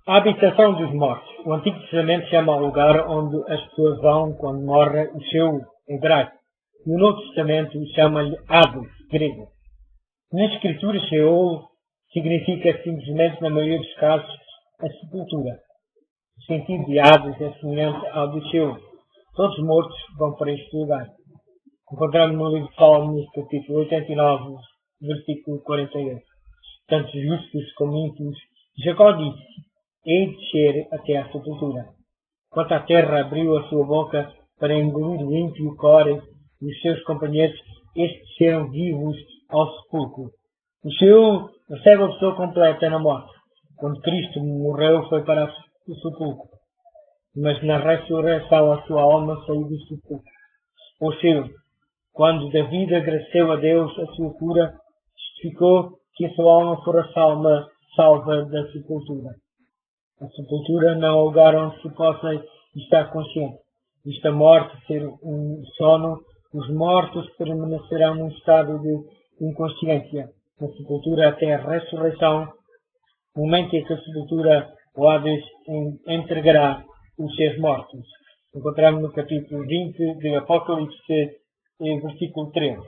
A habitação dos mortos. O Antigo Testamento chama o lugar onde as pessoas vão quando morre o seu hebraico. E o Novo Testamento chama-lhe Hades, grego. Na Escritura, Sheol significa simplesmente, na maioria dos casos, a sepultura. O sentido de Hades é semelhante ao de Sheol. Todos os mortos vão para este lugar. Encontramos no livro de Salmos, capítulo 89, versículo 48. Tanto justos como ímpios, Jacó disse: hei de descer até à sepultura. Quanto a terra abriu a sua boca para engolir o ímpio Core e os seus companheiros, estes desceram vivos ao sepulcro. O Sheol recebe a pessoa completa na morte. Quando Cristo morreu, foi para o sepulcro. Mas na ressurreição a sua alma saiu do sepulcro. O Sheol, quando Davi agradeceu a Deus a sua cura, justificou que a sua alma fora salva da sepultura. A sepultura não é um lugar onde se possa estar consciente. Visto a morte ser um sono, os mortos permanecerão num estado de inconsciência na sepultura até a ressurreição, momento em que a sepultura, o Hades, entregará os seus mortos. Encontramos no capítulo 20 de Apocalipse, versículo 13.